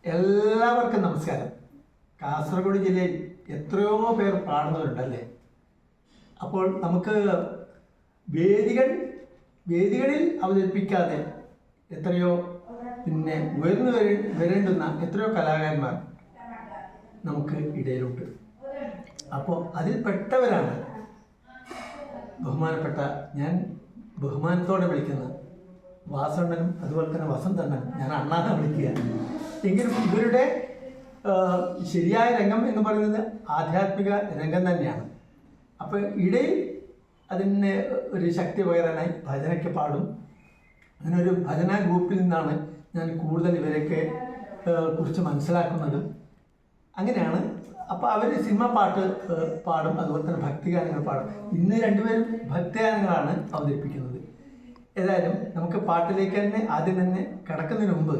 എല്ലാവർക്കും നമസ്കാരം. കാസർഗോഡ് ജില്ലയിൽ എത്രയോ പേർ പാടുന്നവരുണ്ടല്ലേ. അപ്പോൾ നമുക്ക് വേദികളിൽ അവതരിപ്പിക്കാതെ എത്രയോ ഉയർന്നു വരേണ്ടുന്ന എത്രയോ കലാകാരന്മാർ നമുക്ക് ഇടയിലുണ്ട്. അപ്പോൾ അതിൽ പെട്ടവരാണ് ബഹുമാനപ്പെട്ട, ഞാൻ ബഹുമാനത്തോടെ വിളിക്കുന്ന വാസണ്ണനും അതുപോലെ തന്നെ വസന്തണ്ണനും. ഞാൻ അണ്ണാനെ വിളിക്കുക. എങ്കിലും ഇവരുടെ ശരിയായ രംഗം എന്ന് പറയുന്നത് ആധ്യാത്മിക രംഗം തന്നെയാണ്. അപ്പോൾ ഇടയിൽ അതിന് ഒരു ശക്തി പകരാനായി ഭജനയ്ക്ക് പാടും. അങ്ങനെ ഒരു ഭജന ഗ്രൂപ്പിൽ നിന്നാണ് ഞാൻ കൂടുതൽ ഇവരെയൊക്കെ കുറിച്ച് മനസ്സിലാക്കുന്നതും. അങ്ങനെയാണ്. അപ്പോൾ അവർ സിനിമ പാട്ട് പാടും, അതുപോലെ തന്നെ ഭക്തിഗാനങ്ങൾ പാടും. ഇന്ന് രണ്ടുപേരും ഭക്തിഗാനങ്ങളാണ് അവതരിപ്പിക്കുന്നത്. ഏതായാലും നമുക്ക് പാട്ടിലേക്ക് തന്നെ ആദ്യം തന്നെ കിടക്കുന്നതിന് മുമ്പ്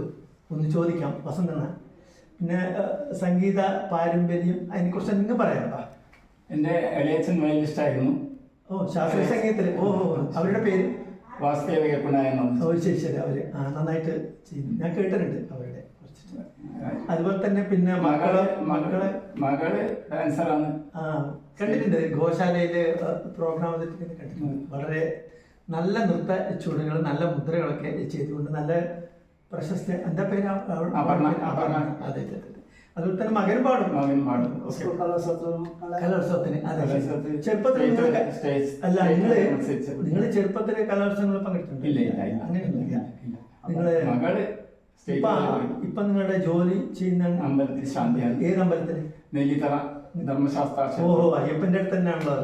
ഒന്ന് ചോദിക്കാം വസന്തണ്ണ, പിന്നെ സംഗീത പാരമ്പര്യം അതിനെക്കുറിച്ച് നിങ്ങൾ പറയാം. എൻ്റെ ഇളയച്ചൻ വയലിനിസ്റ്റായിരുന്നു. ശാസ്ത്രീയ സംഗീതത്തിൽ. അവരുടെ പേര് വാസുദേവ കെപ്പുനായെന്ന്. ശരി. അവർ നന്നായിട്ട് ചെയ്യുന്നു, ഞാൻ കേട്ടിട്ടുണ്ട് അവരുടെ കുറിച്ചിട്ട്. അതുപോലെ തന്നെ പിന്നെ മകള് ഡാൻസറാണ്. കണ്ടിട്ടുണ്ട്, ഗോശാലയില് പ്രോഗ്രാം കണ്ടിട്ടുണ്ട്. വളരെ നല്ല നൃത്ത ചുവടുകൾ, നല്ല മുദ്രകളൊക്കെ ചെയ്തുകൊണ്ട് നല്ല പ്രശസ്തി. എന്താ പേര്? അതെ. അതുപോലെ തന്നെ മകൻ പാടും. കലോത്സവത്തിന്. അതെ, ചെറുപ്പത്തിൽ അല്ല, നിങ്ങൾ ചെറുപ്പത്തില് കലോത്സവങ്ങളിൽ പങ്കെടുത്തിട്ടുണ്ട്? അങ്ങനെയൊന്നുമില്ല. നിങ്ങള് ഇപ്പൊ നിങ്ങളുടെ ജോലി ചെയ്യുന്ന അമ്പലത്തിൽ ശാന്തിയാണ്. ഏത് അമ്പലത്തില്? നെല്ലിത്തറ ധർമ്മശാസ്ത്ര. അയ്യപ്പന്റെ അടുത്ത് തന്നെയാണല്ലോ.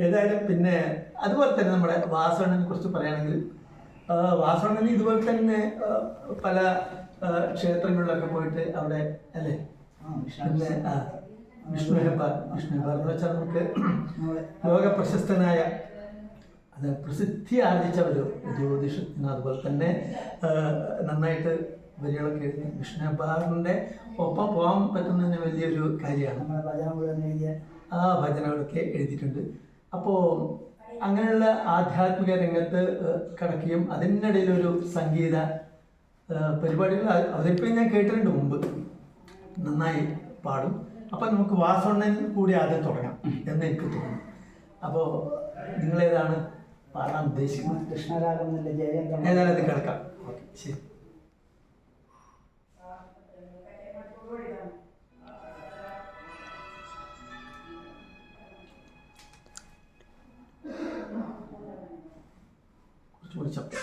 ഏതായാലും പിന്നെ അതുപോലെ തന്നെ നമ്മുടെ വാസവണ്ണനെ കുറിച്ച് പറയുകയാണെങ്കിൽ, വാസവണ്ണന് ഇതുപോലെ തന്നെ പല ക്ഷേത്രങ്ങളിലൊക്കെ പോയിട്ട് അവിടെ അല്ലേ, പിന്നെ വിഷ്ണു ഹെബ്ബാർ എന്ന് വെച്ചാൽ നമുക്ക് ലോക പ്രശസ്തനായ, അത് പ്രസിദ്ധി ആർജിച്ച ഒരു ജ്യോതിഷത്തിന്, അതുപോലെ തന്നെ നന്നായിട്ട് വരികളൊക്കെ എഴുതി വിഷ്ണു ഹെബ്ബാറിൻ്റെ ഒപ്പം പോകാൻ പറ്റുന്നതിന് വലിയൊരു കാര്യമാണ്. ഭജനകളൊക്കെ എഴുതിയിട്ടുണ്ട്. അപ്പോൾ അങ്ങനെയുള്ള ആധ്യാത്മിക രംഗത്ത് കിടക്കുകയും അതിനിടയിലൊരു സംഗീത പരിപാടികൾ അവതരിപ്പിക്കാൻ ഞാൻ കേട്ടിട്ടുണ്ട് മുമ്പ്. നന്നായി പാടും. അപ്പം നമുക്ക് വാസവണ്ണൻ കൂടി ആദ്യം തുടങ്ങാം എന്ന് എനിക്ക് തോന്നുന്നു. അപ്പോൾ നിങ്ങളേതാണ് പാടാൻ ഉദ്ദേശിക്കുന്നത്? കൃഷ്ണരാഗം. ഏതായാലും അത് കിടക്കാം. ഓക്കെ, ശരി. കുറച്ചുകൂടി ശബ്ദം.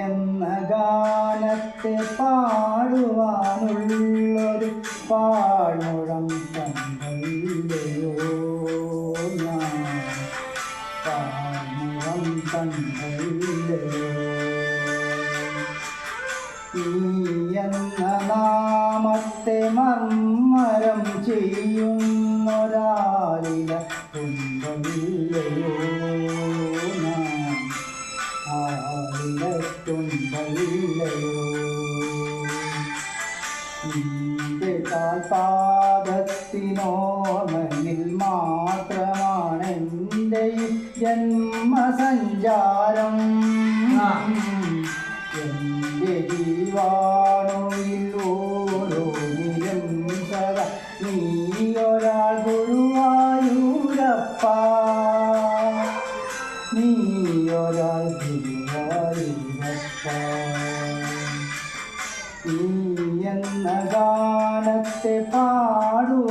എന്ന ഗാനത്തെ പാടുവാനുള്ളൊരു പാഴ്മുഴം കണ്ടല്ലോ ഞാൻ, പാഴ്മുഴം കണ്ടല്ലോ. എന്ന നാമത്തെ മർമ്മരം ചെയ്യുന്നൊരാളില തുണ്ടല്ലോ ഞാൻ, ആളിലത്തുണ്ടല്ലോ. നിന്റെ കാൽപാദത്തിനോർമ്മയിൽ മാത്രമാണ് എൻ്റെ ജന്മസഞ്ചാരം. എൻ്റെ ജീവാണുയിൽ ഓരോന്നിലും സദാ നീയൊരാൾ ഗുരുവായൂരപ്പ, നീയൊരാൾ ഗുരുവായൂരപ്പ. എന്ന ഗാനത്തെ പാടുവാനുള്ളൊരു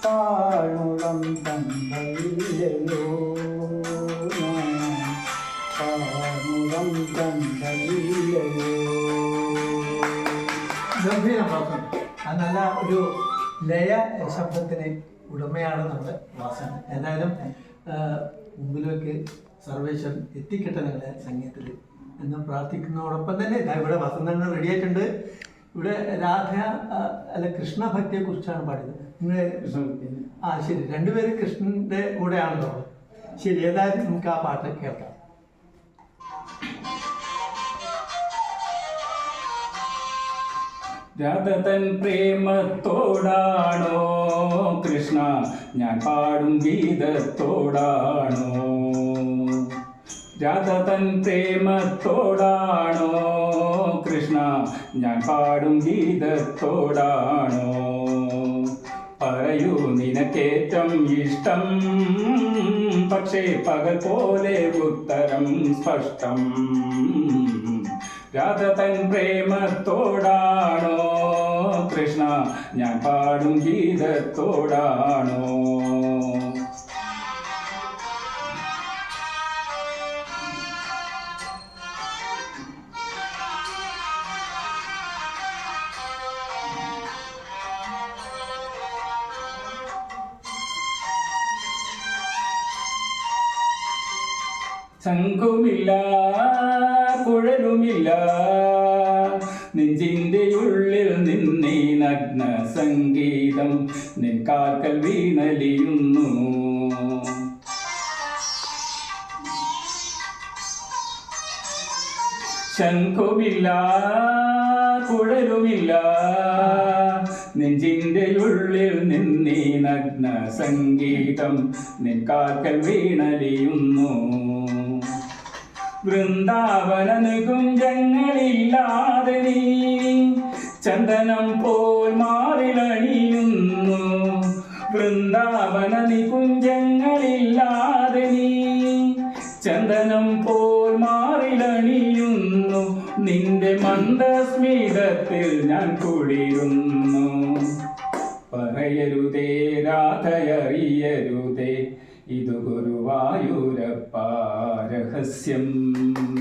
പാഴ്മുളം കണ്ടല്ലോ, പാഴ്മുളം കണ്ടല്ലോ. ഗംഭീരം പാത്രം. അത് നല്ല ഒരു ലയ ശബ്ദത്തിന് ഉടമയാണ് നമ്മുടെ വാസന. ഏതായാലും മുമ്പിലേക്ക് സർവേശ്വരൻ എത്തിക്കട്ടെ നിങ്ങളെ സംഗീതത്തിൽ എന്ന് പ്രാർത്ഥിക്കുന്നതോടൊപ്പം തന്നെ ഇതാ ഇവിടെ വസന്തണ്ണ റെഡി ആയിട്ടുണ്ട്. ഇവിടെ രാധ അല്ല കൃഷ്ണ ഭക്തിയെ കുറിച്ചാണ് പാടിയത്. നിങ്ങളെ ശരി, രണ്ടുപേരും കൃഷ്ണന്റെ കൂടെയാണല്ലോ. ശരി, ഏതായാലും നമുക്ക് ആ പാട്ട് കേൾക്കാം. രാധ തൻ പ്രേമത്തോടാണോ കൃഷ്ണ ഞാൻ പാടും ഗീതത്തോടാണോ? രാധ തൻ പ്രേമത്തോടാണോ കൃഷ്ണ ഞാൻ പാടും ഗീതത്തോടാണോ? പറയൂ നിനക്കേറ്റം ഇഷ്ടം, പക്ഷേ പകൽ പോലെ ഉത്തരം സ്പഷ്ടം. രാധ തൻ പ്രേമത്തോടാണോ കൃഷ്ണ ഞാൻ പാടും ഗീതത്തോടാണോ? ശംഖുമില്ല കുഴലുമില്ല നെഞ്ചിന്റെ ഉള്ളിൽ നിന്നീ നഗ്ന സംഗീതം നിൻ കാൽക്കൽ വീണലിയുന്നു. ശംഖുമില്ല കുഴലുമില്ല നെഞ്ചിന്റെ ഉള്ളിൽ നിന്നീ നഗ്ന സംഗീതം നിൻ കാൽക്കൽ വീണലിയുന്നു. വൃന്ദാവന നികുഞ്ചങ്ങളില്ലാതെ നീ ചന്ദനം പോൽ മാറിലണിയുന്നു. വൃന്ദാവന നികുഞ്ചങ്ങളില്ലാതെ നീ ചന്ദനം പോൽ മാറിലണിയുന്നു. നിന്റെ മന്ദസ്മിതത്തിൽ ഞാൻ കുളിരുന്നു. പറയരുതേ രാധയറിയരുതേ ഇത് ഗുരുവായൂരപ്പ രഹസ്യം.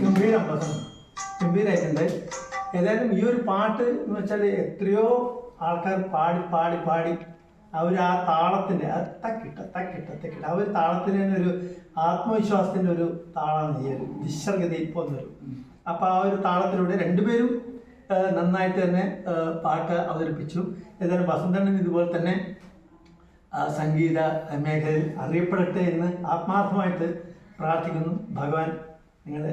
ഗംഭീരമായിട്ടുണ്ട്. ഏതായാലും ഈ ഒരു പാട്ട് എന്ന് വെച്ചാൽ എത്രയോ ആൾക്കാർ പാടി പാടി പാടി അവർ ആ താളത്തിൻ്റെ തക്കിട്ട തക്കിട്ട തക്കിട്ട ആ ഒരു താളത്തിന് തന്നെ ഒരു ആത്മവിശ്വാസത്തിൻ്റെ ഒരു താളമാണ് ഈ ഒരു നിശ്ചർഗതയിൽ പോകുന്നത്. അപ്പോൾ ആ ഒരു താളത്തിലൂടെ രണ്ടുപേരും നന്നായിട്ട് തന്നെ പാട്ട് അവതരിപ്പിച്ചു. ഏതായാലും വസന്തണ്ണൻ ഇതുപോലെ തന്നെ സംഗീത മേഖലയിൽ അറിയപ്പെടട്ടെ എന്ന് ആത്മാർത്ഥമായിട്ട് പ്രാർത്ഥിക്കുന്നു. ഭഗവാൻ നിങ്ങളെ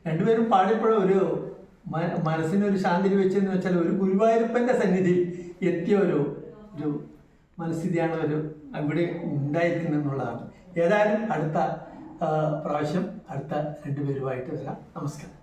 രണ്ടുപേരും പാടിയപ്പോഴും ഒരു മനസ്സിനൊരു ശാന്തി വെച്ചെന്ന് വെച്ചാൽ ഒരു ഗുരുവായൂരപ്പൻ്റെ സന്നിധിയിൽ എത്തിയ ഒരു മനസ്ഥിതിയാണ് അവിടെ ഉണ്ടായിരിക്കുന്നതെന്നുള്ളതാണ്. ഏതായാലും അടുത്ത പ്രാവശ്യം അടുത്ത രണ്ടുപേരുമായിട്ട് വരാം. നമസ്കാരം.